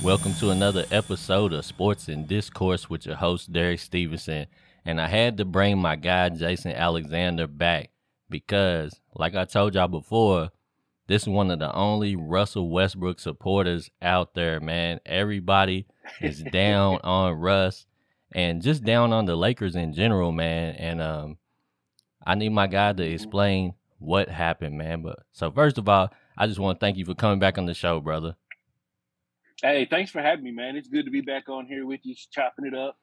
Welcome to another episode of Sports and Discourse with your host, Derek Stevenson. And I had to bring my guy, Jason Alexander, back because, like I told y'all before, this is one of the only Russell Westbrook supporters out there, man. Everybody is down on Russ and just down on the Lakers in general, man. And I need my guy to explain what happened, man. But so first of all, I just want to thank you for coming back on the show, brother. Hey, thanks for having me, man. It's good to be back on here with you, chopping it up.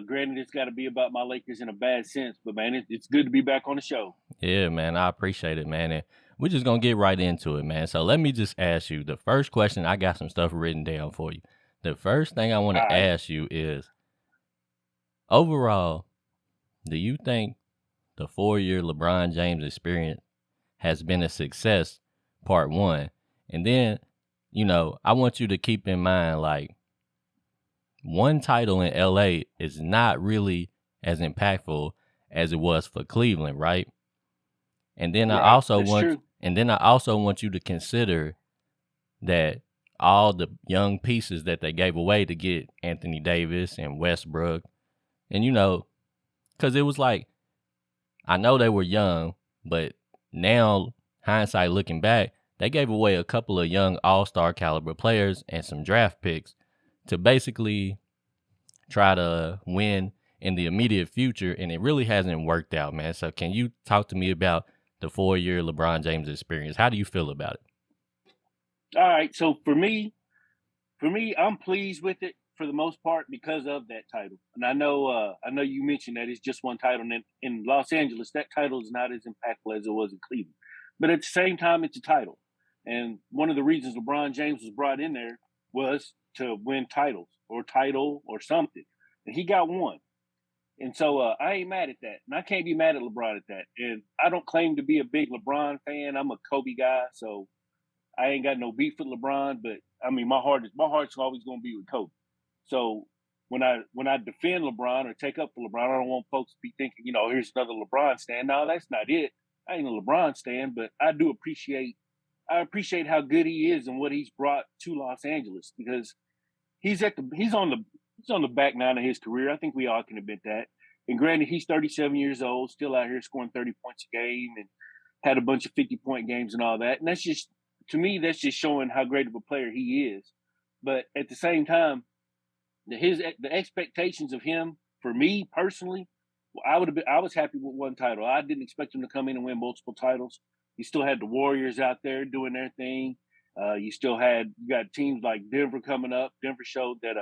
Granted, it's got to be about my Lakers in a bad sense, but man, it's good to be back on the show. Yeah, man, I appreciate it, man. And we're just gonna get right into it, man. So let me just ask you the first question. I got some stuff written down for you. The first thing I want All to right. ask you is overall, do you think the 4 year LeBron James experience has been a success? Part one. And then, I want you to keep in mind like one title in LA is not really as impactful as it was for Cleveland, right? And then I Right. also That's want true. you to consider that all the young pieces that they gave away to get Anthony Davis and Westbrook, and because it was like I know they were young, but now hindsight looking back, they gave away a couple of young all-star caliber players and some draft picks to basically try to win in the immediate future, and it really hasn't worked out, man. So can you talk to me about the 4 year LeBron James experience? How do you feel about it? All right. So for me, I'm pleased with it for the most part because of that title. And I know you mentioned that it's just one title, and in Los Angeles, that title is not as impactful as it was in Cleveland. But at the same time, it's a title, and one of the reasons LeBron James was brought in there was to win titles or title or something, and he got one. And so I ain't mad at that, and I can't be mad at LeBron at that. And I don't claim to be a big LeBron fan. I'm a Kobe guy, so I ain't got no beef with LeBron, but I mean my heart's always gonna be with Kobe. So when I defend LeBron or take up for LeBron, I don't want folks to be thinking, here's another LeBron stand. No, that's not it. I ain't a LeBron stand, but I appreciate how good he is and what he's brought to Los Angeles because he's on the back nine of his career. I think we all can admit that. And granted, he's 37 years old, still out here scoring 30 points a game and had a bunch of 50-point games and all that. And that's just to me, that's just showing how great of a player he is. But at the same time, the expectations of him for me personally, I was happy with one title. I didn't expect him to come in and win multiple titles. You still had the Warriors out there doing their thing. You got teams like Denver coming up. Denver showed that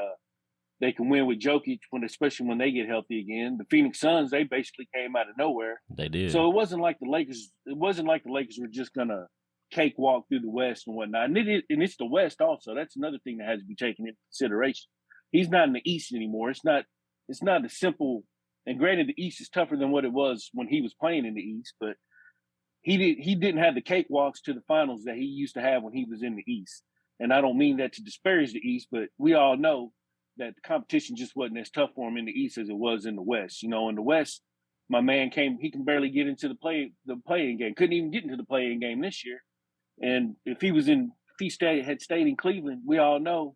they can win with Jokic especially when they get healthy again. The Phoenix Suns, they basically came out of nowhere. They did. So it wasn't like the Lakers. It wasn't like the Lakers were just gonna cakewalk through the West and whatnot. And it's the West also. That's another thing that has to be taken into consideration. He's not in the East anymore. It's not. It's not a simple. And granted, the East is tougher than what it was when he was playing in the East, but he didn't have the cakewalks to the finals that he used to have when he was in the East. And I don't mean that to disparage the East, but we all know that the competition just wasn't as tough for him in the East as it was in the West. In the West, my man he can barely get into the playing game. Couldn't even get into the playing game this year. And if he had stayed in Cleveland, we all know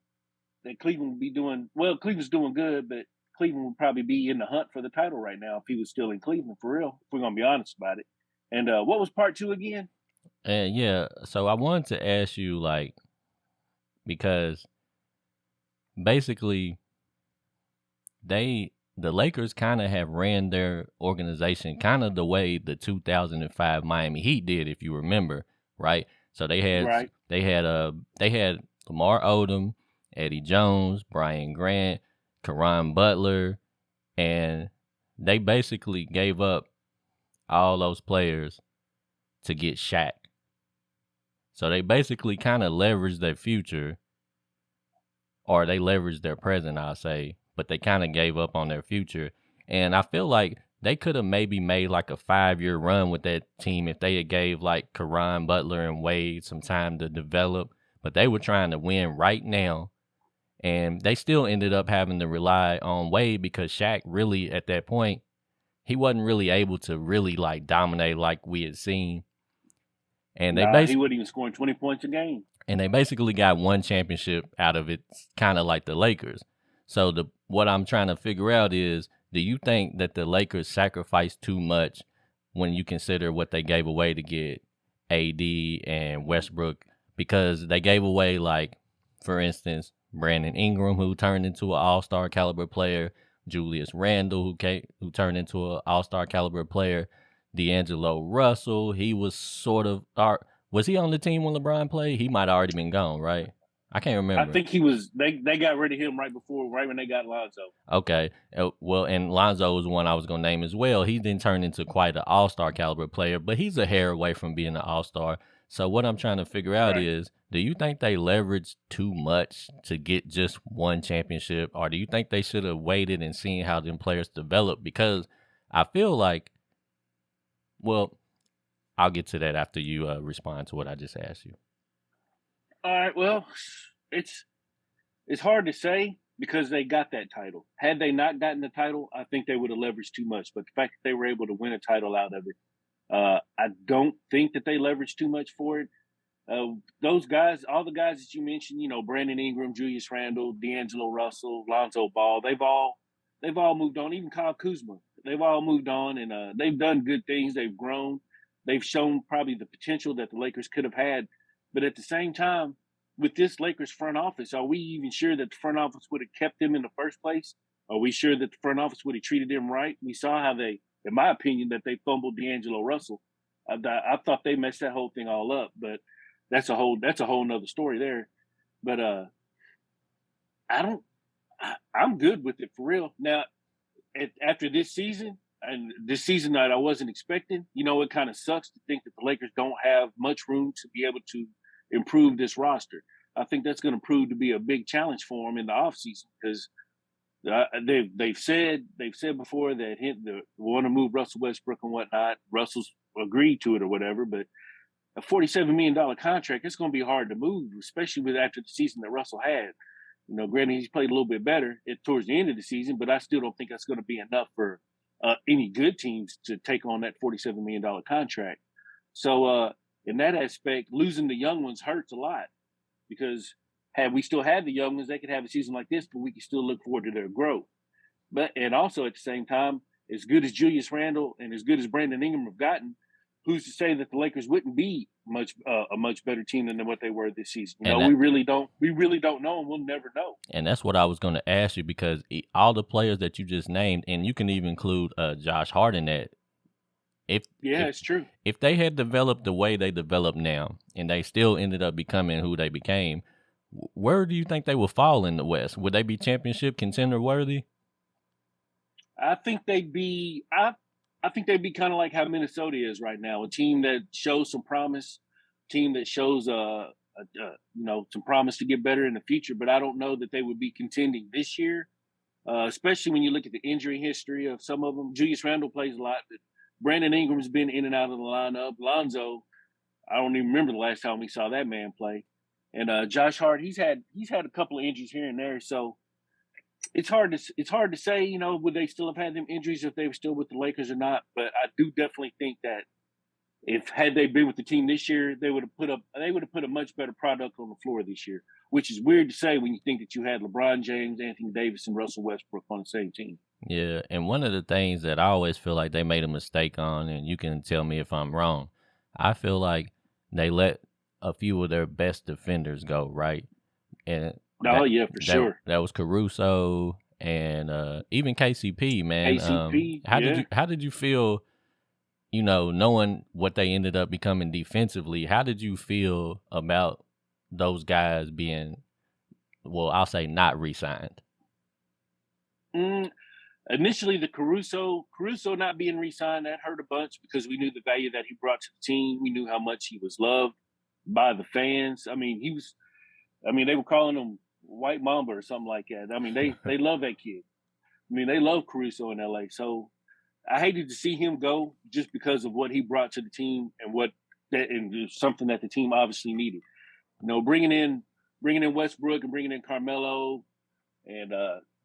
that Cleveland would be doing well. Cleveland's doing good, but Cleveland would probably be in the hunt for the title right now if he was still in Cleveland for real. If we're gonna be honest about it. And what was part two again? And yeah, so I wanted to ask you, like, because basically the Lakers kind of have ran their organization kind of the way the 2005 Miami Heat did, if you remember, right? So Right. they had Lamar Odom, Eddie Jones, Brian Grant, Karan Butler, and they basically gave up all those players to get Shaq. So they basically kind of leveraged their future, or they leveraged their present, I'll say, but they kind of gave up on their future. And I feel like they could have maybe made like a 5 year run with that team if they had gave like Karan Butler and Wade some time to develop. But they were trying to win right now. And they still ended up having to rely on Wade because Shaq really, at that point, he wasn't really able to really like dominate like we had seen. And they Nah, he basically wasn't even scoring 20 points a game. and they basically got one championship out of it, kind of like the Lakers. So what I'm trying to figure out is, do you think that the Lakers sacrificed too much when you consider what they gave away to get AD and Westbrook? Because they gave away, like, for instance, Brandon Ingram, who turned into an All-Star caliber player, Julius Randle, who turned into an All-Star caliber player, D'Angelo Russell. He was sort of was he on the team when LeBron played? He might have already been gone, right? I can't I remember. think he was. They got rid of him right when they got Lonzo. Okay. Well, and Lonzo was one I was going to name as well. He didn't turn into quite an all-star caliber player, but he's a hair away from being an all-star. So what I'm trying to figure out Right. is, do you think they leveraged too much to get just one championship, or do you think they should have waited and seen how them players develop? Because I feel like, well, I'll get to that after you respond to what I just asked you. All right. Well, it's it's hard to say because they got that title. Had they not gotten the title, I think they would have leveraged too much. But the fact that they were able to win a title out of it, I don't think that they leveraged too much for it. Those guys, all the guys that you mentioned, Brandon Ingram, Julius Randle, D'Angelo Russell, Lonzo Ball, they've all moved on. Even Kyle Kuzma, they've all moved on, and they've done good things. They've grown. They've shown probably the potential that the Lakers could have had. But at the same time, with this Lakers front office, are we even sure that the front office would have kept them in the first place? Are we sure that the front office would have treated them right? We saw how they, in my opinion, that they fumbled D'Angelo Russell. I thought they messed that whole thing all up, but that's a whole nother story there. But I don't. I'm good with it for real. Now, after this season and this season that I wasn't expecting, it kind of sucks to think that the Lakers don't have much room to be able to improve this roster. I think that's going to prove to be a big challenge for them in the offseason because they've said before that they want to move Russell Westbrook and whatnot. Russell's agreed to it or whatever, but a $47 million contract, it's going to be hard to move, especially with after the season that Russell had. Granted, he's played a little bit better towards the end of the season, but I still don't think that's going to be enough for any good teams to take on that $47 million contract. So, in that aspect, losing the young ones hurts a lot because had we still had the young ones, they could have a season like this, but we could still look forward to their growth. And also at the same time, as good as Julius Randle and as good as Brandon Ingram have gotten, who's to say that the Lakers wouldn't be a much better team than what they were this season? And We really don't. We really don't know, and we'll never know. And that's what I was going to ask you, because all the players that you just named, and you can even include Josh Hart in that. Yeah, it's true. If they had developed the way they develop now, and they still ended up becoming who they became, where do you think they would fall in the West? Would they be championship contender worthy? I think they'd be. I think they'd be kind of like how Minnesota is right now, a team that shows some promise, team that shows some promise to get better in the future. But I don't know that they would be contending this year, especially when you look at the injury history of some of them. Julius Randle plays a lot, but Brandon Ingram's been in and out of the lineup. Lonzo, I don't even remember the last time we saw that man play. And Josh Hart, he's had a couple of injuries here and there, so it's hard to say, would they still have had them injuries if they were still with the Lakers or not? But I do definitely think that if had they been with the team this year, they would have put a much better product on the floor this year. Which is weird to say when you think that you had LeBron James, Anthony Davis, and Russell Westbrook on the same team. Yeah, and one of the things that I always feel like they made a mistake on, and you can tell me if I'm wrong, I feel like they let a few of their best defenders go, right? And Oh yeah, for sure. that was Caruso and even KCP, man. KCP, How did yeah. you feel, knowing what they ended up becoming defensively? How did you feel about those guys being, well, I'll say not re-signed? Mm, Initially, the Caruso not being re-signed, that hurt a bunch because we knew the value that he brought to the team. We knew how much he was loved by the fans. I mean, they were calling him White Mamba or something like that. I mean, they love that kid. I mean, they love Caruso in LA. So I hated to see him go just because of what he brought to the team and something that the team obviously needed. Bringing in Westbrook and bringing in Carmelo, and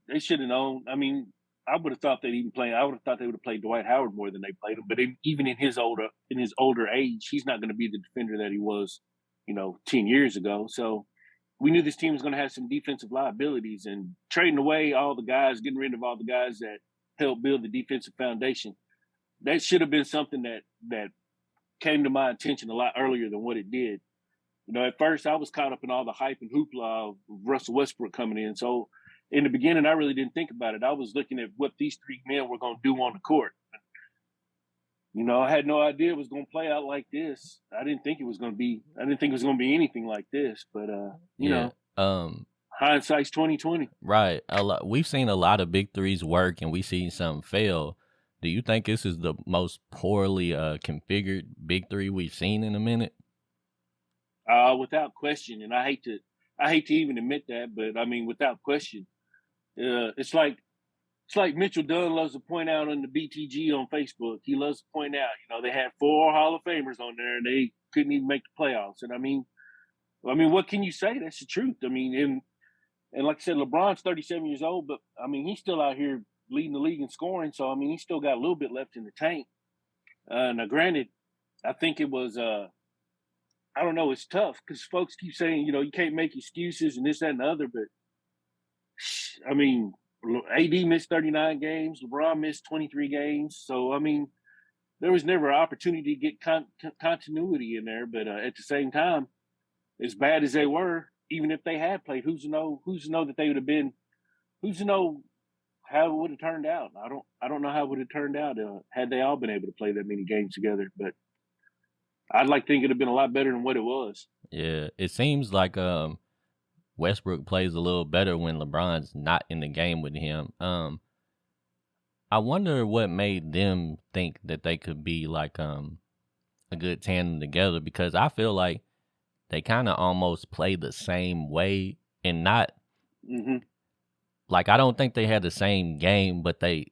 they should have known. I mean, I would have thought they'd even play. I would have thought they would have played Dwight Howard more than they played him. But even in his older age, he's not going to be the defender that he was 10 years ago. So we knew this team was going to have some defensive liabilities, and trading away all the guys, getting rid of all the guys that helped build the defensive foundation. That should have been something that came to my attention a lot earlier than what it did. At first I was caught up in all the hype and hoopla of Russell Westbrook coming in. So in the beginning, I really didn't think about it. I was looking at what these three men were going to do on the court. I had no idea it was going to play out like this. I didn't think it was going to be. I didn't think it was going to be anything like this. But Yeah. hindsight's 2020. Right. We've seen a lot of big threes work, and we've seen some fail. Do you think this is the most poorly configured big three we've seen in a minute? Without question, and I hate to even admit that, but I mean, without question, it's like Mitchell Dunn loves to point out on the BTG on Facebook. He loves to point out, they had 4 Hall of Famers on there and they couldn't even make the playoffs. And I mean, what can you say? That's the truth. I mean, and like I said, LeBron's 37 years old, but I mean, he's still out here leading the league in scoring. So I mean, he's still got a little bit left in the tank. Now, granted, I think it was I don't know. It's tough because folks keep saying, you can't make excuses and this, that, and the other. But I mean, AD missed 39 games. LeBron missed 23 games. So, I mean, there was never an opportunity to get continuity in there. But at the same time, as bad as they were, even if they had played, who's to know that they would have been, who's to know how it would have turned out? I don't know how it would have turned out had they all been able to play that many games together. But I'd like to think it'd have been a lot better than what it was. Yeah, it seems like Westbrook plays a little better when LeBron's not in the game with him. I wonder what made them think that they could be like a good tandem together, because I feel like they kind of almost play the same way, and not Hmm. like, I don't think they had the same game, but they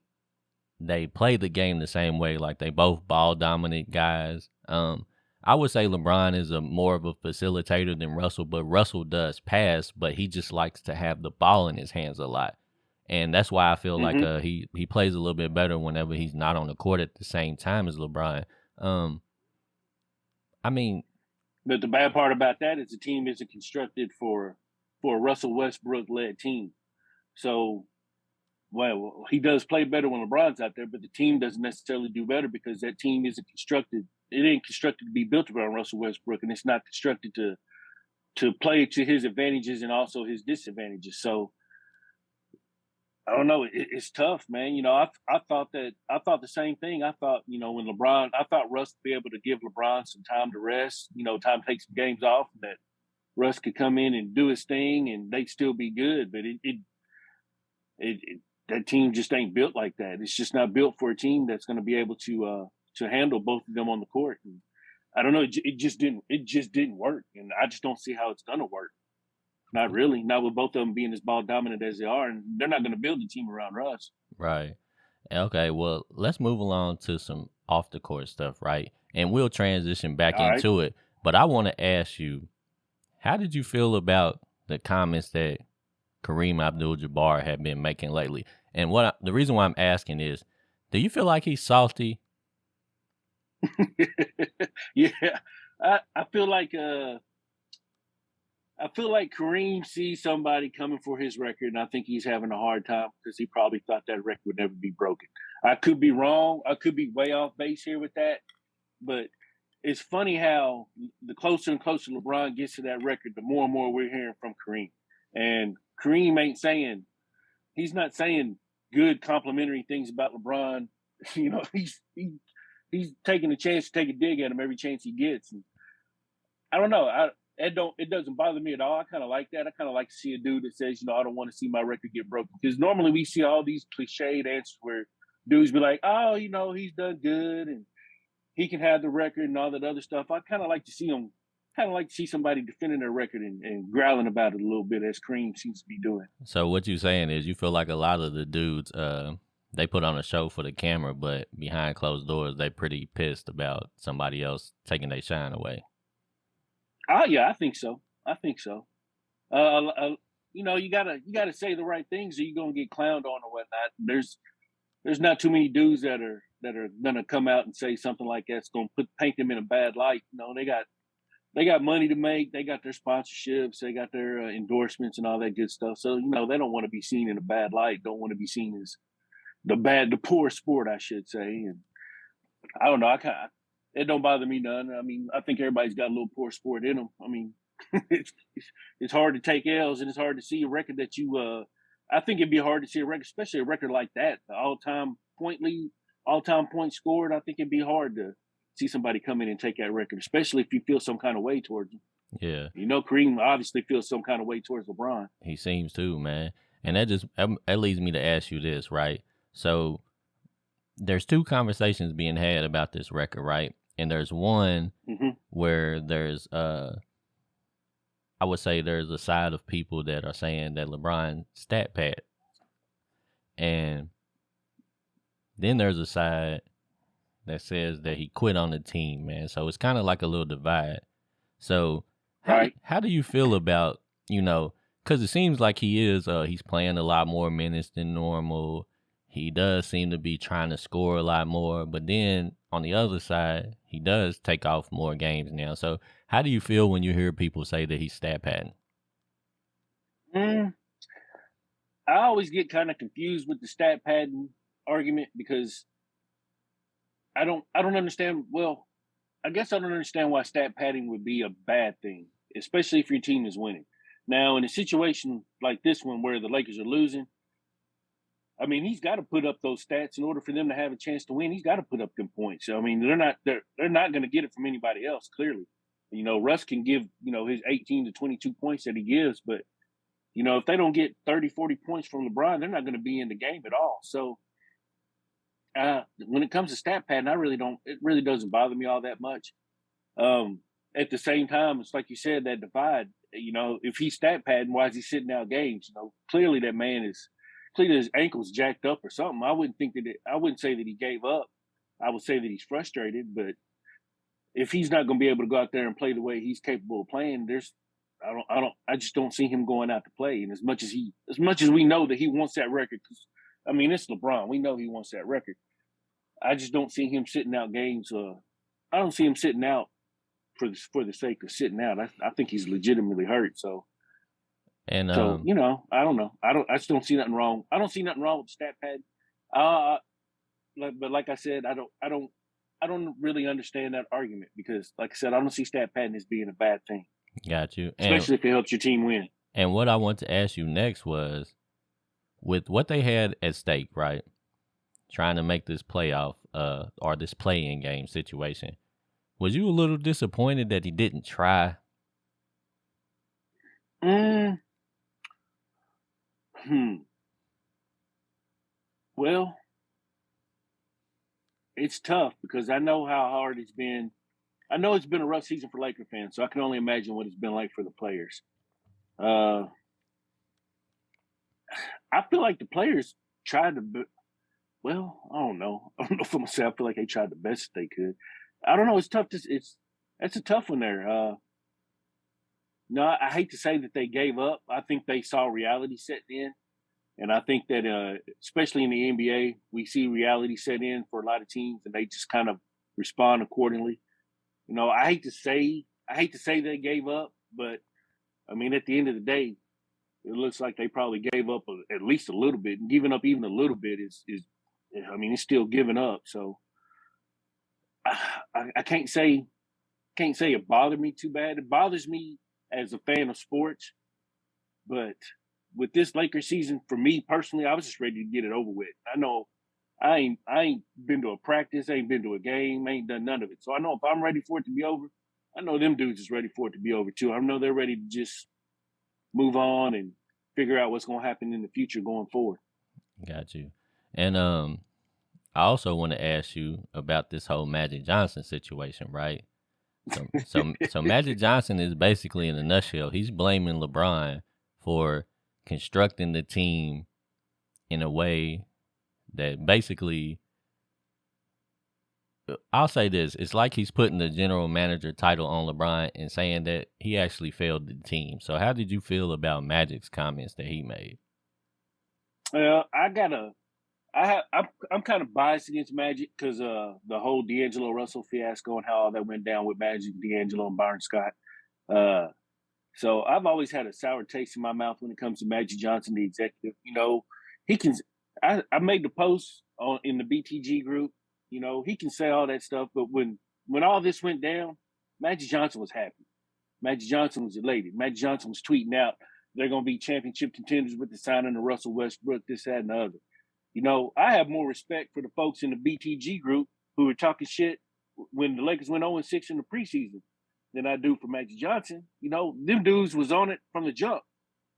play the game the same way. Like, they both ball dominant guys. I would say LeBron is a more of a facilitator than Russell, but Russell does pass, but he just likes to have the ball in his hands a lot. And that's why I feel like Hmm. he plays a little bit better whenever he's not on the court at the same time as LeBron. Um, I mean, But the bad part about that is the team isn't constructed for a Russell Westbrook led team. So, well, he does play better when LeBron's out there, but the team doesn't necessarily do better because that team isn't constructed. It ain't constructed to be built around Russell Westbrook, and it's not constructed to play to his advantages and also his disadvantages. So I don't know. It's tough, man. I thought the same thing. I thought, when I thought Russ would be able to give LeBron some time to rest, time to take some games off, that Russ could come in and do his thing and they'd still be good. But that team just ain't built like that. It's just not built for a team that's going to be able to handle both of them on the court. And I don't know. It just didn't work, and I just don't see how it's gonna work. Not really. Not with both of them being as ball dominant as they are, and they're not going to build a team around Russ. right. Okay, well, let's move along to some off the court stuff, right? And we'll transition back All right. into it. But I want to ask you, how did you feel about the comments that Kareem Abdul-Jabbar had been making lately? And the reason why I'm asking is, do you feel like he's salty? Yeah, I feel like Kareem sees somebody coming for his record, and I think he's having a hard time because he probably thought that record would never be broken. I could be wrong. I could be way off base here with that, but it's funny how the closer and closer LeBron gets to that record, the more and more we're hearing from Kareem. And Kareem ain't saying he's not saying good complimentary things about LeBron. He's taking a chance to take a dig at him every chance he gets. And I don't know. It doesn't bother me at all. I kind of like that. I kind of like to see a dude that says, I don't want to see my record get broken. Because normally we see all these cliched answers where dudes be like, oh, he's done good and he can have the record and all that other stuff. I kind of like to see somebody defending their record and growling about it a little bit, as Cream seems to be doing. So what you saying is you feel like a lot of the dudes, they put on a show for the camera, but behind closed doors, they pretty pissed about somebody else taking their shine away. Oh yeah, I think so. I think so. You gotta say the right things, or you're gonna get clowned on or whatnot. There's not too many dudes that are gonna come out and say something like that's gonna paint them in a bad light. They got they got money to make, they got their sponsorships, they got their endorsements and all that good stuff. So they don't want to be seen in a bad light. Don't want to be seen as the poor sport, I should say. And I don't know. I kind of it don't bother me none. I mean, I think everybody's got a little poor sport in them. I mean, it's hard to take L's and it's hard to see a record that you. I think it'd be hard to see a record, especially a record like that, the all-time point lead, all-time points scored. I think it'd be hard to see somebody come in and take that record, especially if you feel some kind of way towards him. Yeah, Kareem obviously feels some kind of way towards LeBron. he seems to, man. And that leads me to ask you this, right? So there's two conversations being had about this record, right? And there's one where there's I would say there's a side of people that are saying that LeBron stat pad, and then there's a side that says that he quit on the team, man. So it's kind of like a little divide. So Right. how do you feel about, because it seems like he's playing a lot more minutes than normal. He does seem to be trying to score a lot more, but then on the other side, he does take off more games now. So how do you feel when you hear people say that he's stat padding? Mm, I always get kind of confused with the stat padding argument because I don't understand. Well, I guess I don't understand why stat padding would be a bad thing, especially if your team is winning. Now, in a situation like this one where the Lakers are losing, I mean, he's got to put up those stats in order for them to have a chance to win. He's got to put up them points. I mean, they're not going to get it from anybody else. Clearly, Russ can give his 18 to 22 points that he gives, but if they don't get 30, 40 points from LeBron, they're not going to be in the game at all. So when it comes to stat padding, I really don't. It really doesn't bother me all that much. Um, at the same time, it's like you said, that divide. If he's stat padding, why is he sitting out games? Clearly that man is clearly his ankle's jacked up or something. I wouldn't think that. I wouldn't say that he gave up. I would say that he's frustrated. But if he's not going to be able to go out there and play the way he's capable of playing, I just don't see him going out to play. And as much as we know that he wants that record, because I mean, it's LeBron. We know he wants that record. I just don't see him sitting out games. I don't see him sitting out for the sake of sitting out. I think he's legitimately hurt. So And I don't know. I just don't see nothing wrong. I don't see nothing wrong with the stat pad. Uh, but like I said, I don't really understand that argument because, like I said, I don't see stat padding as being a bad thing, got you. especially if it helps your team win. And what I want to ask you next was, with what they had at stake, right? Trying to make this playoff or this play-in game situation. Was you a little disappointed that he didn't try? Mm, Well, it's tough because I know how hard it's been. I know it's been a rough season for Laker fans, so I can only imagine what it's been like for the players. Uh, I feel like the players tried to. Well, I don't know. I don't know if I'm gonna say I feel like they tried the best they could. I don't know. It's tough. That's a tough one there. No, I hate to say that they gave up. I think they saw reality set in, and I think that especially in the NBA, we see reality set in for a lot of teams, and they just kind of respond accordingly. I hate to say they gave up, but I mean, at the end of the day, it looks like they probably gave up at least a little bit, and giving up even a little bit is I mean, it's still giving up. So I can't say it bothered me too bad. It bothers me as a fan of sports, but with this Lakers season, for me personally, I was just ready to get it over with. I know I ain't been to a practice, I ain't been to a game, I ain't done none of it. So I know if I'm ready for it to be over, I know them dudes is ready for it to be over too. I know they're ready to just move on and figure out what's going to happen in the future going forward. Got you. And I also want to ask you about this whole Magic Johnson situation, right? So Magic Johnson is basically, in a nutshell, he's blaming LeBron for constructing the team in a way that basically, I'll say this: it's like he's putting the general manager title on LeBron and saying that he actually failed the team. So, how did you feel about Magic's comments that he made? Well, I'm kind of biased against Magic because the whole D'Angelo Russell fiasco and how all that went down with Magic, D'Angelo, and Byron Scott. Uh, so I've always had a sour taste in my mouth when it comes to Magic Johnson, the executive. He can. I made the post on in the BTG group. He can say all that stuff, but when all this went down, Magic Johnson was happy. Magic Johnson was elated. Magic Johnson was tweeting out they're going to be championship contenders with the signing of Russell Westbrook, this, that, and the other. I have more respect for the folks in the BTG group who were talking shit when the Lakers went 0-6 in the preseason than I do for Magic Johnson. Them dudes was on it from the jump.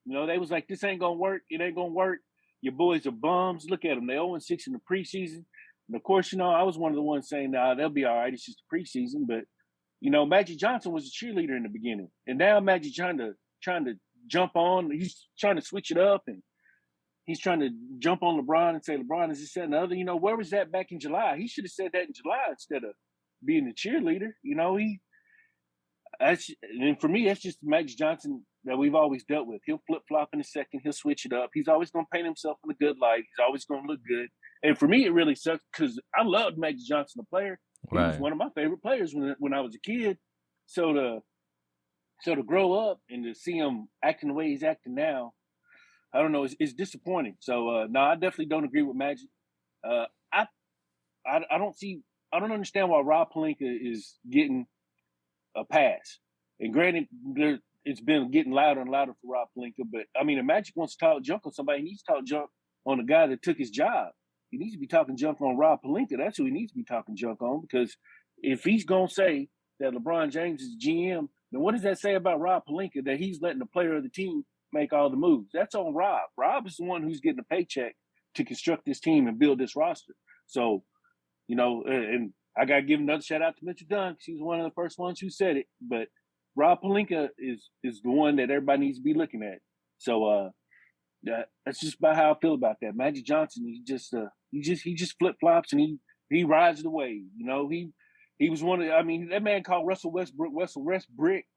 They was like, this ain't gonna work. It ain't gonna work. Your boys are bums. Look at them. They 0-6 in the preseason. And of course, I was one of the ones saying, nah, they'll be all right. It's just the preseason. But Magic Johnson was a cheerleader in the beginning. And now Magic trying to jump on. He's trying to switch it up, and he's trying to jump on LeBron and say, LeBron is this, that, and the other. Where was that back in July? He should have said that in July instead of being the cheerleader. And for me, that's just Magic Johnson that we've always dealt with. He'll flip flop in a second. He'll switch it up. He's always going to paint himself in a good light. He's always going to look good. And for me, it really sucks because I loved Magic Johnson, the player. He was Right. one of my favorite players when I was a kid. So to grow up and to see him acting the way he's acting now, I don't know. It's disappointing. So no, I definitely don't agree with Magic. Uh, I, I don't see. I don't understand why Rob Pelinka is getting a pass. And granted, it's been getting louder and louder for Rob Pelinka. But I mean, if Magic wants to talk junk on somebody, he needs to talk junk on the guy that took his job. He needs to be talking junk on Rob Pelinka. That's who he needs to be talking junk on. Because if he's gonna say that LeBron James is GM, then what does that say about Rob Pelinka that he's letting the player of the team make all the moves? That's on Rob. Rob is the one who's getting a paycheck to construct this team and build this roster. So, and I got to give another shout out to Mitchell Dunn because he was one of the first ones who said it. But Rob Pelinka is the one that everybody needs to be looking at. So that's just about how I feel about that. Magic Johnson, he just flip flops and he rides the wave. He was one of. I mean, that man called Russell Westbrook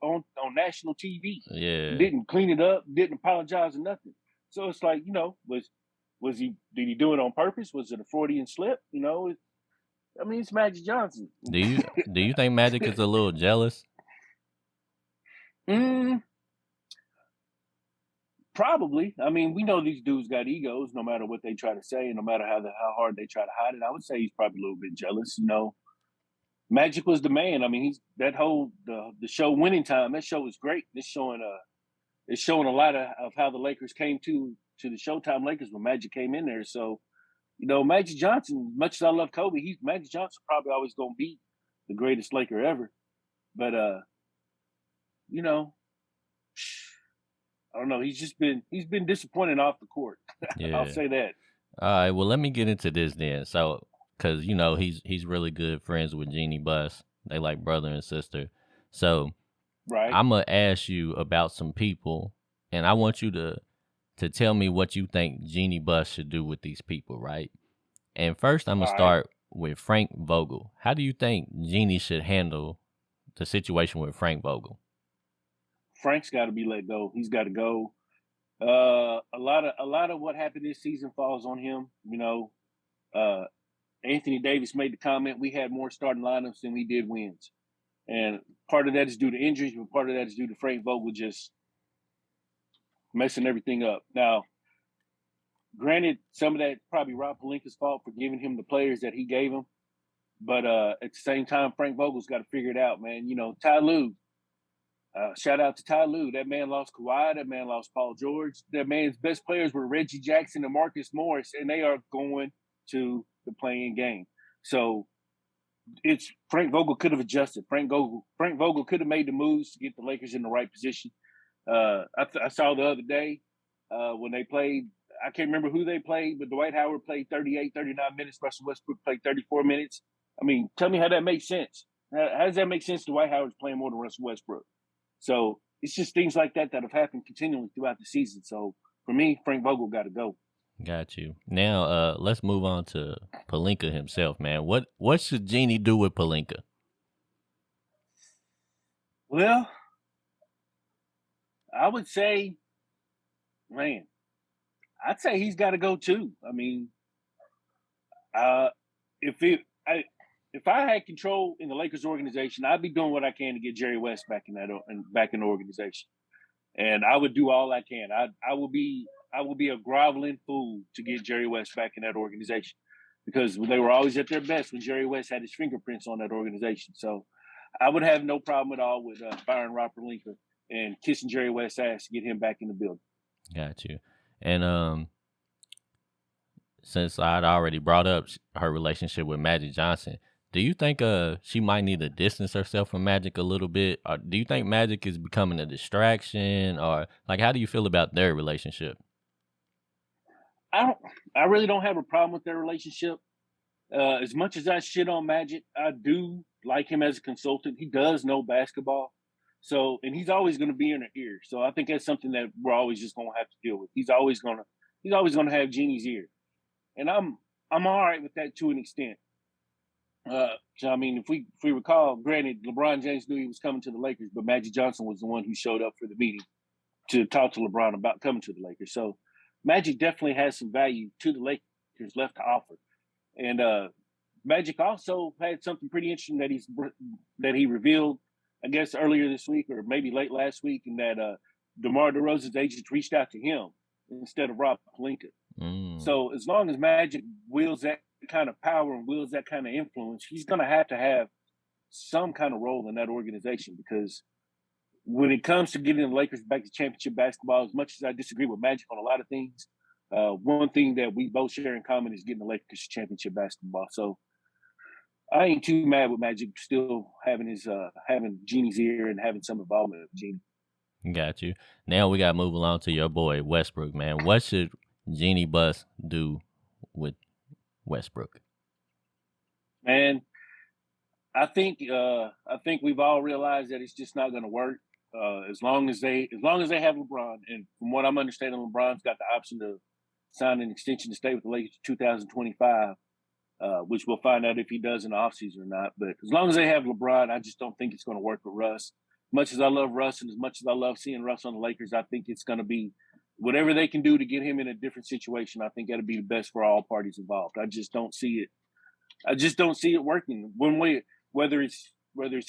on national TV. Yeah. Didn't clean it up. Didn't apologize or nothing. So it's like, was he? Did he do it on purpose? Was it a Freudian slip? I mean, it's Magic Johnson. Do you think Magic is a little jealous? Mm, probably. I mean, we know these dudes got egos, no matter what they try to say, and no matter how hard they try to hide it. I would say he's probably a little bit jealous. Magic was the man. I mean, he's that whole the show Winning Time. That show was great. It's showing a lot of how the Lakers came to the Showtime Lakers when Magic came in there. So Magic Johnson, much as I love Kobe, Magic Johnson probably always gonna be the greatest Laker ever. But you know, I don't know. He's been disappointing off the court. I'll Yeah. say that. All right. Well, let me get into this then. So, because he's really good friends with Jeannie Buss. They like brother and sister. So Right. I'm gonna ask you about some people, and I want you to tell me what you think Jeannie Buss should do with these people, right? And first, I'm gonna All right. start with Frank Vogel. How do you think Jeannie should handle the situation with Frank Vogel? Frank's got to be let go. He's got to go. A lot of what happened this season falls on him. Uh, Anthony Davis made the comment we had more starting lineups than we did wins, and part of that is due to injuries, but part of that is due to Frank Vogel just messing everything up. Now, granted, some of that probably Rob Pelinka's fault for giving him the players that he gave him, but at the same time, Frank Vogel's got to figure it out, man. Ty Lue. Shout out to Ty Lue. That man lost Kawhi. That man lost Paul George. That man's best players were Reggie Jackson and Marcus Morris, and they are going to the playing game. So it's Frank Vogel could have adjusted. Frank Vogel could have made the moves to get the Lakers in the right position. I saw the other day when they played. I can't remember who they played, but Dwight Howard played 38, 39 minutes. Russell Westbrook played 34 minutes. I mean, tell me how that makes sense. How does that make sense? Dwight Howard's playing more than Russell Westbrook. So it's just things like that have happened continually throughout the season. So for me, Frank Vogel got to go. Got you. Now, let's move on to Pelinka himself, man. What should Jeannie do with Pelinka? Well, I would say, man, I'd say he's got to go too. I mean, uh, if it, I, if I had control in the Lakers organization, I'd be doing what I can to get Jerry West back in the organization, and I would do all I can. I will be a groveling fool to get Jerry West back in that organization because they were always at their best when Jerry West had his fingerprints on that organization. So I would have no problem at all with firing Rob Pelinka and kissing Jerry West's ass to get him back in the building. Got you. And since I'd already brought up her relationship with Magic Johnson, do you think she might need to distance herself from Magic a little bit? Or do you think Magic is becoming a distraction? Or like how do you feel about their relationship? I don't. I really don't have a problem with their relationship. As much as I shit on Magic, I do like him as a consultant. He does know basketball, so and he's always going to be in her ear. So I think that's something that we're always just going to have to deal with. He's always going to have Jeannie's ear, and I'm all right with that to an extent. So I mean, if we recall, granted, LeBron James knew he was coming to the Lakers, but Magic Johnson was the one who showed up for the meeting to talk to LeBron about coming to the Lakers. So Magic definitely has some value to the Lakers left to offer. And Magic also had something pretty interesting that he revealed, I guess earlier this week or maybe late last week, and that DeMar DeRozan's agent reached out to him instead of Rob Pelinka. Mm, So as long as Magic wields that kind of power and wields that kind of influence, he's going to have some kind of role in that organization because when it comes to getting the Lakers back to championship basketball, as much as I disagree with Magic on a lot of things, one thing that we both share in common is getting the Lakers to championship basketball. So I ain't too mad with Magic still having his having Genie's ear and having some involvement with Genie. got you. Now we got to move along to your boy Westbrook, man. What should Jeannie Buss do with Westbrook? And I think we've all realized that it's just not going to work. As long as they have LeBron, and from what I'm understanding, LeBron's got the option to sign an extension to stay with the Lakers 2025, which we'll find out if he does in the offseason or not. But as long as they have LeBron, I just don't think it's going to work with Russ. Much as I love Russ and as much as I love seeing Russ on the Lakers, I think it's going to be whatever they can do to get him in a different situation. I think that'll be the best for all parties involved. I just don't see it. I just don't see it working one way, whether it's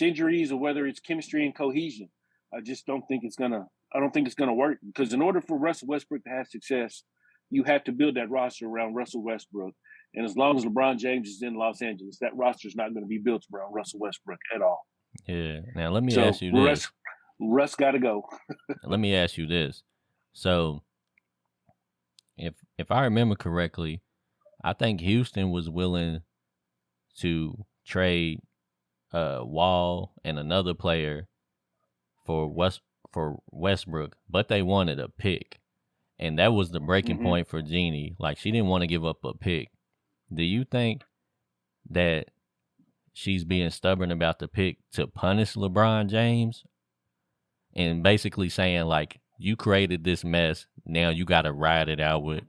injuries or whether it's chemistry and cohesion. I just don't think it's gonna. I don't think it's gonna work because in order for Russell Westbrook to have success, you have to build that roster around Russell Westbrook. And as long as LeBron James is in Los Angeles, that roster is not going to be built around Russell Westbrook at all. Yeah. Now let me So ask you this. Russ got to go. Let me ask you this. So if I remember correctly, I think Houston was willing to trade Wall and another player for Westbrook, but they wanted a pick. And that was the breaking Mm-hmm. point for Jeannie. Like she didn't want to give up a pick. Do you think that she's being stubborn about the pick to punish LeBron James and basically saying like you created this mess, now you got to ride it out with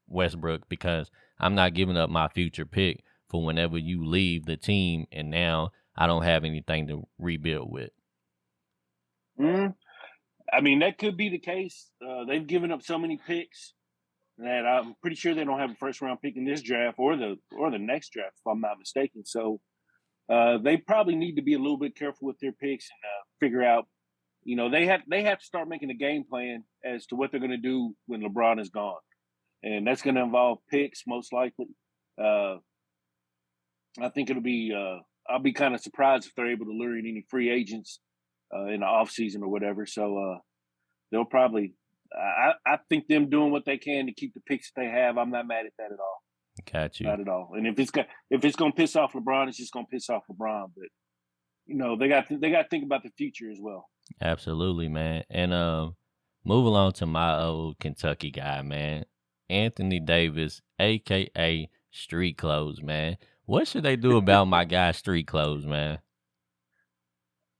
Westbrook because I'm not giving up my future pick for whenever you leave the team and now I don't have anything to rebuild with. Mm-hmm. I mean, that could be the case. They've given up so many picks that I'm pretty sure they don't have a first round pick in this draft or the next draft, if I'm not mistaken. So they probably need to be a little bit careful with their picks and figure out. You know, they have to start making a game plan as to what they're going to do when LeBron is gone, and that's going to involve picks most likely. Uh, I think it'll be. I'll be kind of surprised if they're able to lure in any free agents in the off season or whatever. So they'll probably. I think them doing what they can to keep the picks that they have. I'm not mad at that at all. Got you. Not at all. And if it's going to piss off LeBron, it's just going to piss off LeBron. But you know they got to think about the future as well. Absolutely, man. And move along to my old Kentucky guy, man. Anthony Davis, aka Street Clothes, man. What should they do about my guy Street Clothes, man?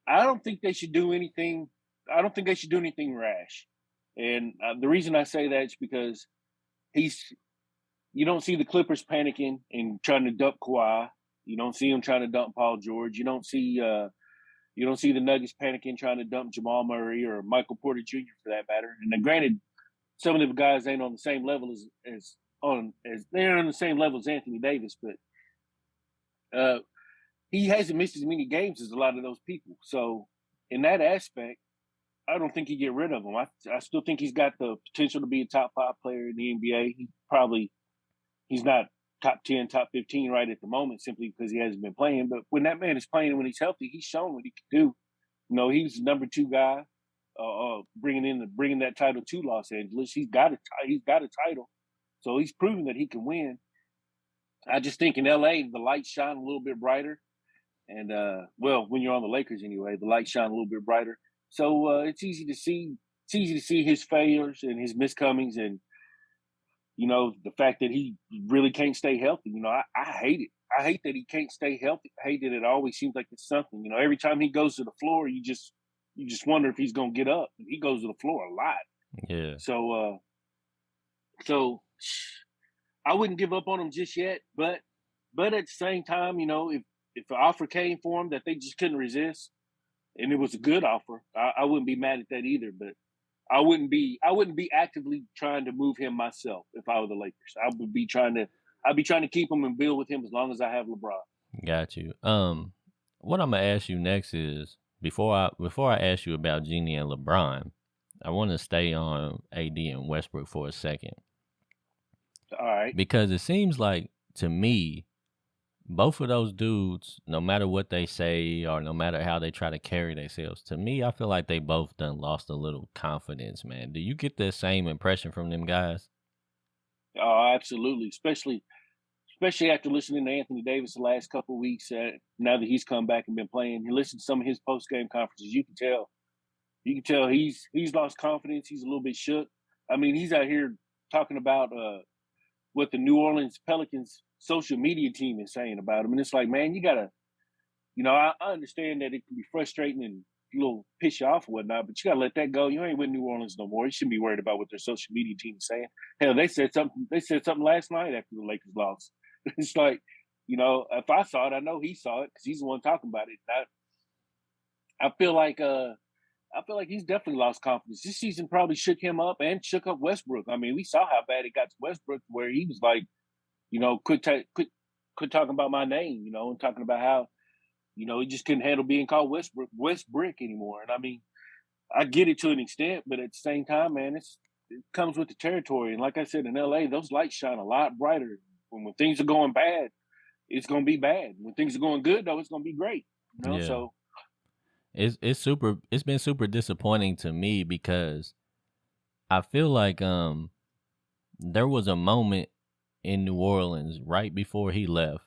I don't think they should do anything. I don't think they should do anything rash. And the reason I say that is because he's. You don't see the Clippers panicking and trying to dump Kawhi. You don't see him trying to dump Paul George. You don't see the Nuggets panicking trying to dump Jamal Murray or Michael Porter Jr. for that matter. And then, granted, some of the guys ain't on the same level as they're on the same level as Anthony Davis, but he hasn't missed as many games as a lot of those people. So in that aspect, I don't think you get rid of him. I still think he's got the potential to be a top 5 player in the NBA. He's not top 10, top 15 right at the moment simply because he hasn't been playing. But when that man is playing, when he's healthy, he's shown what he can do. You know, he's the number 2 guy, bringing that title to Los Angeles. He's got a title, so he's proven that he can win. I just think in LA the lights shine a little bit brighter, and well, when you're on the Lakers anyway, the lights shine a little bit brighter. So it's easy to see. It's easy to see his failures and his miscomings, and the fact that he really can't stay healthy. I hate it. I hate that he can't stay healthy. I hate that it always seems like it's something. Every time he goes to the floor, you just wonder if he's gonna get up. He goes to the floor a lot. Yeah. So I wouldn't give up on him just yet. But at the same time, if an offer came for him that they just couldn't resist, and it was a good offer, I wouldn't be mad at that either. But I wouldn't be actively trying to move him myself if I were the Lakers. I'd be trying to keep him and build with him as long as I have LeBron. Got you. What I'm gonna ask you next is before I ask you about Genie and LeBron, I want to stay on AD and Westbrook for a second All right. because it seems like to me both of those dudes, no matter what they say or no matter how they try to carry themselves, to me I feel like they both done lost a little confidence, man. Do you get that same impression from them guys? Oh, absolutely. Especially after listening to Anthony Davis the last couple of weeks. Now that he's come back and been playing, you listen to some of his post game conferences. You can tell he's lost confidence. He's a little bit shook. I mean, he's out here talking about what the New Orleans Pelicans social media team is saying about him, and it's like, man, you gotta. I understand that it can be frustrating and a little piss you off or whatnot, but you gotta let that go. You ain't with New Orleans no more. You shouldn't be worried about what their social media team is saying. Hell, they said something. They said something last night after the Lakers lost. It's like, if I saw it, I know he saw it because he's the one talking about it. I feel like he's definitely lost confidence. This season probably shook him up and shook up Westbrook. I mean, we saw how bad it got to Westbrook, where he was like, quit talking about my name, and talking about how he just couldn't handle being called Westbrick anymore. And I mean, I get it to an extent, but at the same time, man, it comes with the territory. And like I said, in LA, those lights shine a lot brighter. When things are going bad, it's gonna be bad. When things are going good, though, it's gonna be great. Yeah. So It's been super disappointing to me because I feel like there was a moment in New Orleans right before he left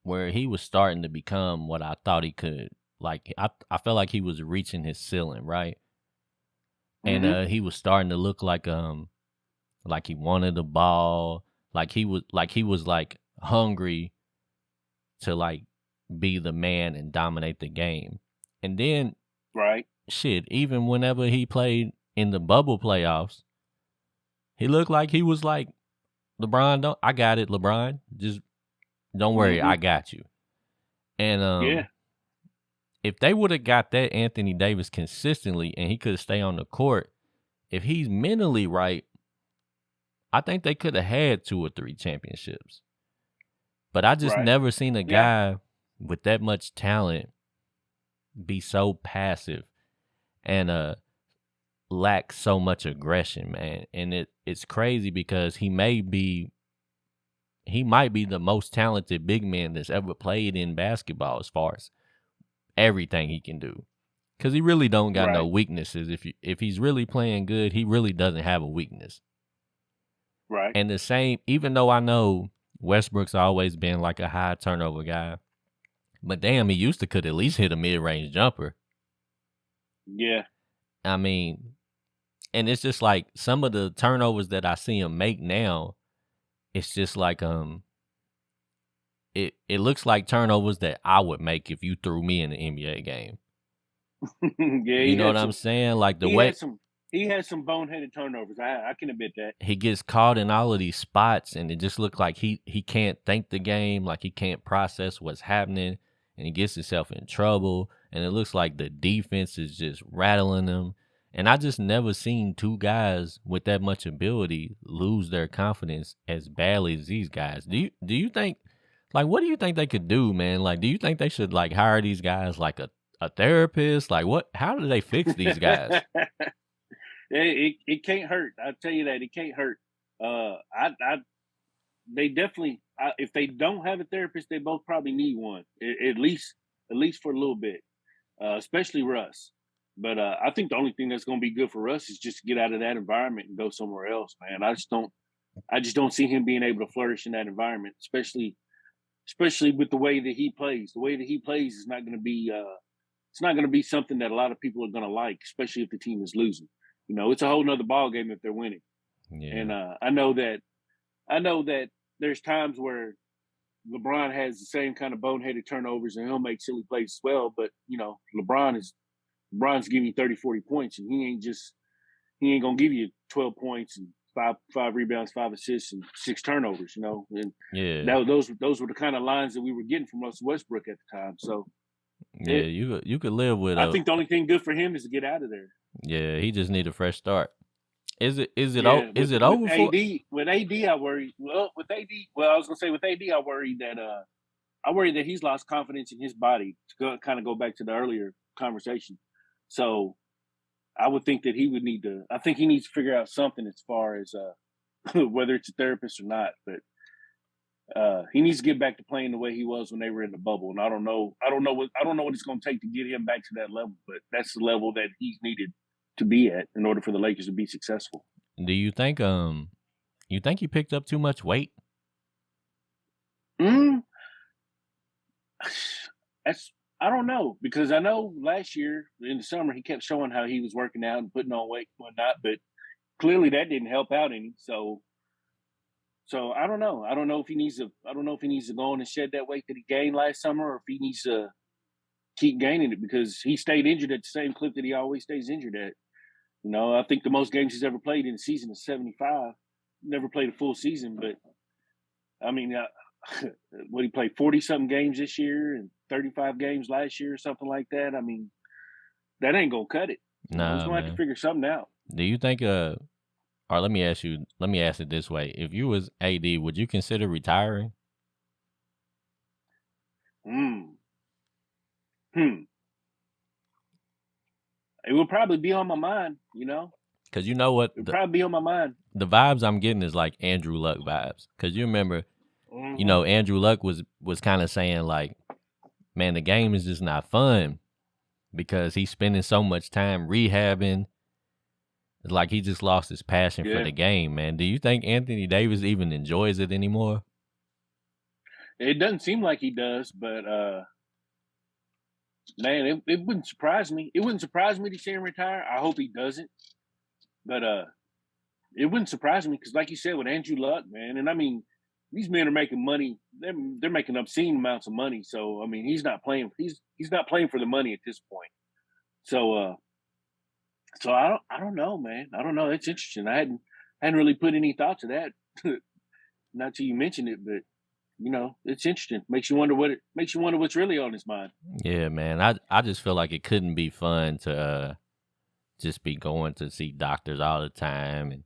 where he was starting to become what I thought he could. Like I felt like he was reaching his ceiling, right? And hmm he was starting to look like he wanted the ball, like he was like hungry to like be the man and dominate the game. And then right. shit, even whenever he played in the bubble playoffs, he looked like he was like, LeBron, don't I got it, LeBron. Just don't worry, hmm I got you. And Yeah. if they would have got that Anthony Davis consistently and he could stay on the court, if he's mentally right, I think they could have had 2 or 3 championships. But I just Right. never seen a Yeah. guy with that much talent be so passive and lack so much aggression, man. And it's crazy because he might be the most talented big man that's ever played in basketball as far as everything he can do. Cause he really don't got no Right. weaknesses. If he's really playing good, he really doesn't have a weakness. Right. And the same, even though I know Westbrook's always been like a high turnover guy, but damn, he used to could at least hit a mid range jumper. Yeah. I mean, and it's just like some of the turnovers that I see him make now, it's just like it looks like turnovers that I would make if you threw me in an NBA game. Yeah. You He know what had I'm some. saying? Like the He way had some. He had some boneheaded turnovers. I can admit that. he gets caught in all of these spots and it just looks like he can't think the game, like he can't process what's happening and he gets himself in trouble and it looks like the defense is just rattling him. And I just never seen 2 guys with that much ability lose their confidence as badly as these guys. Do you think Like, what do you think they could do, man? Like, do you think they should like hire these guys like a therapist? Like, what? How do they fix these guys? It can't hurt. I tell you that it can't hurt. I they definitely if they don't have a therapist, they both probably need one at least for a little bit, especially Russ. But I think the only thing that's going to be good for Russ is just to get out of that environment and go somewhere else, man. I just don't see him being able to flourish in that environment, especially with the way that he plays. The way that he plays is not going to be it's not going to be something that a lot of people are going to like, especially if the team is losing. You know, it's a whole nother ball game if they're winning. And Yeah, I know that there's times where LeBron has the same kind of boneheaded turnovers and he'll make silly plays as well. But, you know, LeBron's giving you 30, 40 points and he ain't gonna give you 12 points and five rebounds, 5 assists, and 6 turnovers, you know. And yeah, those were the kind of lines that we were getting from Russell Westbrook at the time. So yeah. it You could live with I a think the only thing good for him is to get out of there. yeah. He just need a fresh start. Yeah, Is it over for? With AD, I worry. Well, I was gonna say with AD, I worry that he's lost confidence in his body to kind of go back to the earlier conversation. So I would think that he would need to. I think he needs to figure out something as far as whether it's a therapist or not. But he needs to get back to playing the way he was when they were in the bubble. And I don't know. I don't know what it's going to take to get him back to that level. But that's the level that he's needed to be at in order for the Lakers to be successful. Do you think he picked up too much weight? Mm, that's I don't know because I know last year in the summer he kept showing how he was working out and putting on weight and whatnot, but clearly that didn't help out any. So I don't know. I don't know if he needs to. I don't know if he needs to go on and shed that weight that he gained last summer, or if he needs to keep gaining it because he stayed injured at the same clip that he always stays injured at. You know, I think the most games he's ever played in the season is 75. Never played a full season, but I mean, what he played 40 something games this year and 35 games last year or something like that. I mean, that ain't gonna cut it. You know, he's Nah, gonna have to man. figure something out. Do you think or let me ask it this way. If you was AD, would you consider retiring? Hmm. Hmm. It will probably be on my mind, you know. Cause you know what It'll probably be on my mind. the vibes I'm getting is like Andrew Luck vibes. Cause you remember, Hmm. Andrew Luck was kind of saying like, man, the game is just not fun because he's spending so much time rehabbing. It's like he just lost his passion for Yeah. the game, man. Do you think Anthony Davis even enjoys it anymore? It doesn't seem like he does, but man, it wouldn't surprise me. It wouldn't surprise me to see him retire. I hope he doesn't. But it wouldn't surprise me because, like you said, with Andrew Luck, man, and I mean, these men are making money. They're making obscene amounts of money. So I mean, he's not playing. He's not playing for the money at this point. So so I don't know, man. I don't know. It's interesting. I hadn't really put any thought to that. Not till you mentioned it, but you know, it's interesting. Makes you wonder what's really on his mind. Yeah, man. I just feel like it couldn't be fun to just be going to see doctors all the time and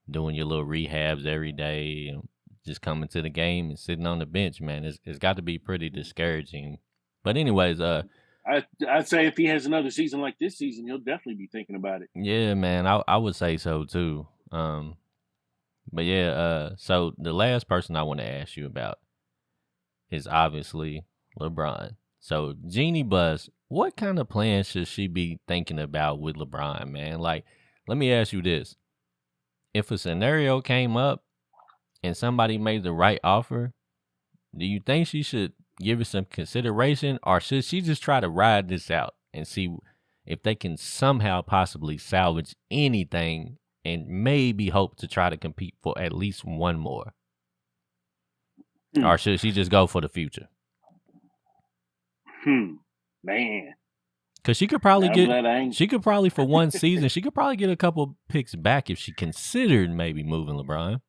doing your little rehabs every day and just coming to the game and sitting on the bench, man. It's got to be pretty discouraging. But anyways, I'd say if he has another season like this season, he'll definitely be thinking about it. yeah, man, I would say so too. But yeah, so the last person I want to ask you about is obviously LeBron. So Jeannie Buss, what kind of plans should she be thinking about with LeBron, man? Like, let me ask you this. If a scenario came up and somebody made the right offer, do you think she should give it some consideration or should she just try to ride this out and see if they can somehow possibly salvage anything and maybe hope to try to compete for at least one more? Hmm. Or should she just go for the future? Man, Cause she could probably I'm glad I ain't. for one season, she could probably get a couple picks back if she considered maybe moving LeBron.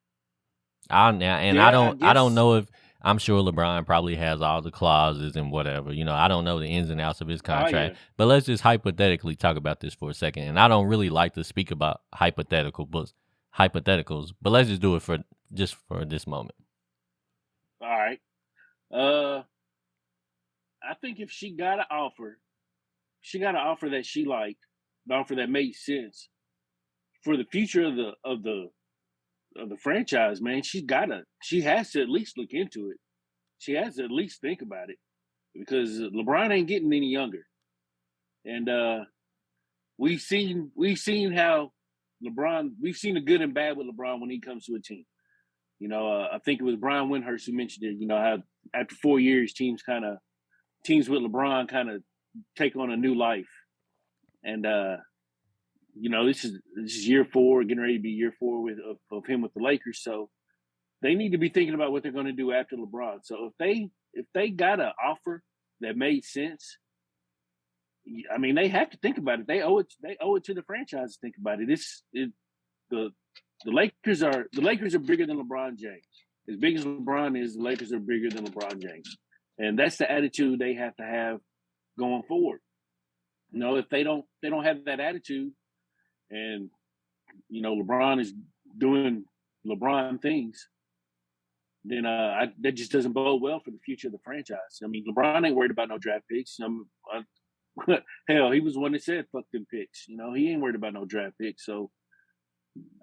Yeah, I I don't guess. know if I'm sure LeBron probably has all the clauses and whatever. I don't know the ins and outs of his Oh contract. yeah. But let's just hypothetically talk about this for a second. And I don't really like to speak about hypotheticals, but let's just do it for this moment. All right. Uh, I think if she got an offer, she got an offer that she liked, an offer that made sense for the future of the franchise. Man, she has to at least look into it. She has to at least think about it because LeBron ain't getting any younger, and we've seen how we've seen the good and bad with LeBron when he comes to a team. I think it was Brian Windhurst who mentioned it. How after 4 years, teams with LeBron kind of take on a new life, and this is year four, getting ready to be year four of him with the Lakers. So they need to be thinking about what they're going to do after LeBron. So if they got an offer that made sense, I mean, they have to think about it. They owe it. They owe it to the franchise to think about it. The the Lakers are bigger than LeBron James. As big as LeBron is, the Lakers are bigger than LeBron James, and that's the attitude they have to have going forward. If they don't have that attitude, and LeBron is doing LeBron things, then that just doesn't bode well for the future of the franchise. I mean, LeBron ain't worried about no draft picks. Hell, he was the one that said "fuck them picks." He ain't worried about no draft picks. So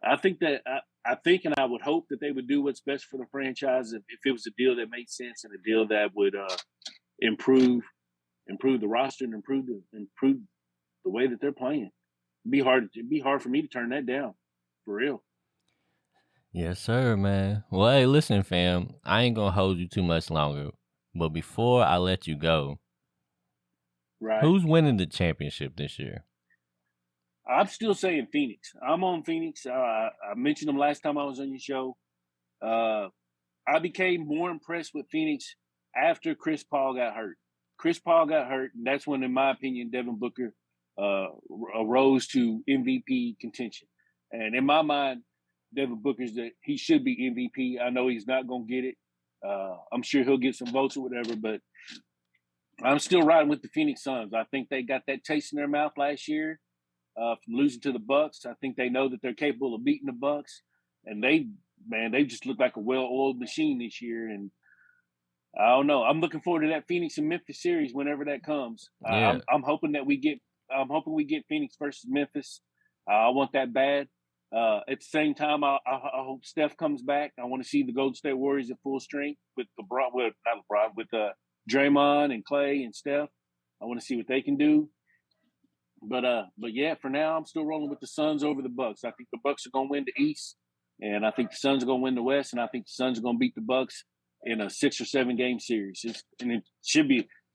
I think that I think and I would hope that they would do what's best for the franchise if it was a deal that made sense and a deal that would improve improve the roster and improve the way that they're playing. It'd be hard for me to turn that down, for real. Yes, sir, man. Well, hey, listen, fam. I ain't gonna hold you too much longer. But before I let you go, Right. who's winning the championship this year? I'm still saying Phoenix. I'm on Phoenix. I mentioned them last time I was on your show. Uh, I became more impressed with Phoenix after Chris Paul got hurt. Chris Paul got hurt, and that's when, in my opinion, Devin Booker arose to MVP contention. And in my mind, Devin Booker's that he should be MVP. I know he's not going to get it. I'm sure he'll get some votes or whatever, but I'm still riding with the Phoenix Suns. I think they got that taste in their mouth last year from losing to the Bucks. I think they know that they're capable of beating the Bucks, and they just look like a well-oiled machine this year. And I don't know. I'm looking forward to that Phoenix and Memphis series whenever that comes. Yeah. I'm hoping that we get. I'm hoping we get Phoenix versus Memphis. I want that bad. At the same time, I hope Steph comes back. I want to see the Golden State Warriors at full strength with LeBron, with not LeBron, with Draymond and Clay and Steph. I want to see what they can do. But yeah, for now, I'm still rolling with the Suns over the Bucks. I think the Bucks are going to win the East, and I think the Suns are going to win the West, and I think the Suns are going to beat the Bucks in a 6 or 7 game series.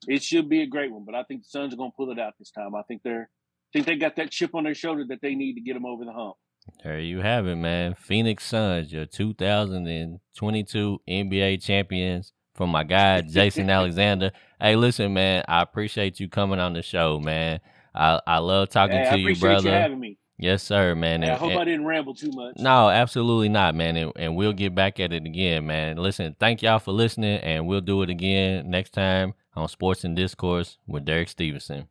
It should be a great one, but I think the Suns are going to pull it out this time. I think they got that chip on their shoulder that they need to get them over the hump. There you have it, man. Phoenix Suns, your 2022 NBA champions. From my guy, Jason Alexander. Hey, listen, man, I appreciate you coming on the show, man. I love talking Hey, I to you, appreciate you brother. having me. Yes, sir, man. Hey, I hope I didn't ramble too much. No, absolutely not, man. And we'll get back at it again, man. Listen, thank y'all for listening, and we'll do it again next time on Sports and Discourse with Derek Stevenson.